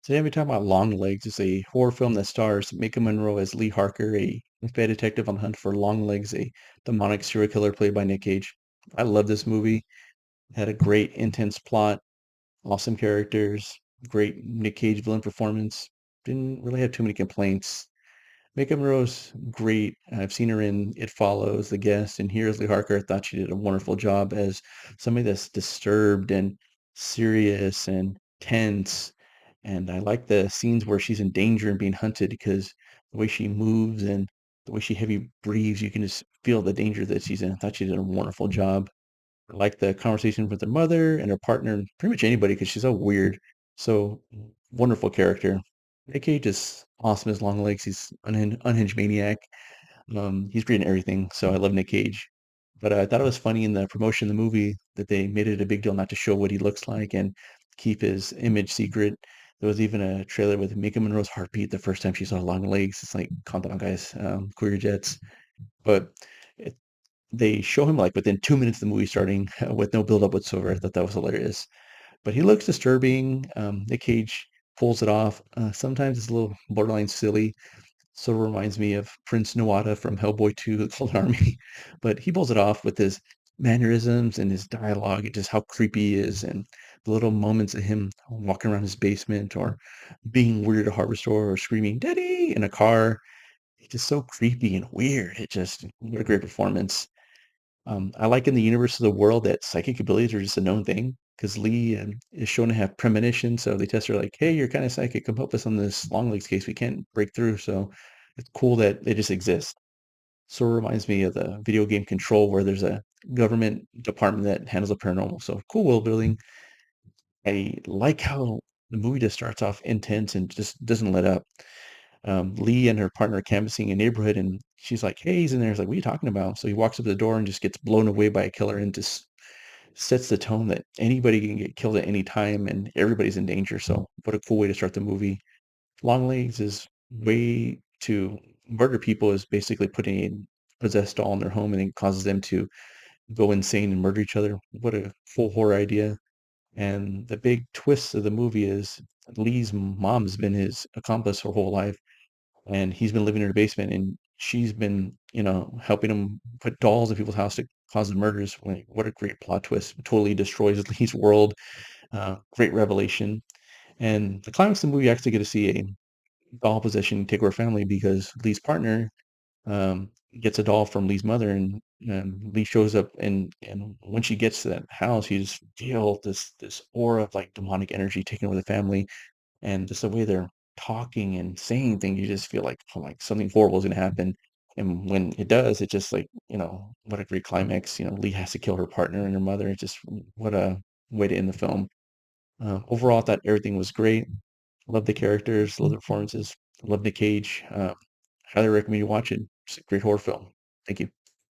Today we're talking about Longlegs. It's a horror film that stars Mika Monroe as Lee Harker, a FBI detective on the hunt for Longlegs, a demonic serial killer played by Nick Cage. I love this movie. It had a great, intense plot, awesome characters, great Nick Cage villain performance. Didn't really have too many complaints. Mika Monroe's great. I've seen her in It Follows, The Guest, and here's Lee Harker. I thought she did a wonderful job as somebody that's disturbed and serious and tense. And I like the scenes where she's in danger and being hunted because the way she moves and the way she heavy breathes, you can just feel the danger that she's in. I thought she did a wonderful job. I like the conversation with her mother and her partner, and pretty much anybody because she's so weird. So wonderful character. Nick Cage is awesome as Longlegs. He's unhinged maniac. He's great in everything. So I love Nick Cage. But I thought it was funny in the promotion of the movie that they made it a big deal not to show what he looks like and keep his image secret. There was even a trailer with Mika Monroe's heartbeat the first time she saw Longlegs. It's like, calm down, guys, cool your jets. But it, they show him like within 2 minutes of the movie starting with no build up whatsoever. I thought that was hilarious. But he looks disturbing. Nick Cage pulls it off. Sometimes it's a little borderline silly. Sort of reminds me of Prince Nuada from Hellboy 2, The Golden Army. But he pulls it off with his mannerisms and his dialogue and just how creepy he is and the little moments of him walking around his basement or being weird at a hardware store or screaming, Daddy, in a car. It's just so creepy and weird. It just, what a great performance. I like in the universe of the world that psychic abilities are just a known thing because Lee is shown to have premonition. So they test her like, hey, you're kind of psychic. Come help us on this Longlegs case. We can't break through. So it's cool that they just exist. Sort of reminds me of the video game Control, where there's a government department that handles the paranormal. So cool world building. I like how the movie just starts off intense and just doesn't let up. Lee and her partner are canvassing a neighborhood, and she's like, "Hey, he's in there." He's like, "What are you talking about?" So he walks up to the door and just gets blown away by a killer, and just sets the tone that anybody can get killed at any time, and everybody's in danger. So what a cool way to start the movie. Longlegs is way to murder people is basically putting a possessed doll in their home and it causes them to go insane and murder each other. What a full horror idea. And the big twist of the movie is Lee's mom's been his accomplice her whole life and he's been living in her basement and she's been, helping him put dolls in people's house to cause the murders. Like, what a great plot twist. Totally destroys Lee's world. Great revelation. And the climax of the movie, you actually get to see a doll possession take over her family because Lee's partner gets a doll from Lee's mother, and Lee shows up, and when she gets to that house, you just feel this aura of like demonic energy taking over the family, and just the way they're talking and saying things, you just feel like, oh, like something horrible is gonna happen. And when it does, it just like, what a great climax. Lee has to kill her partner and her mother. It's just what a way to end the film. Overall, I thought everything was great. Love the characters, love the performances, love Nick Cage. Highly recommend you watch it. It's a great horror film. Thank you.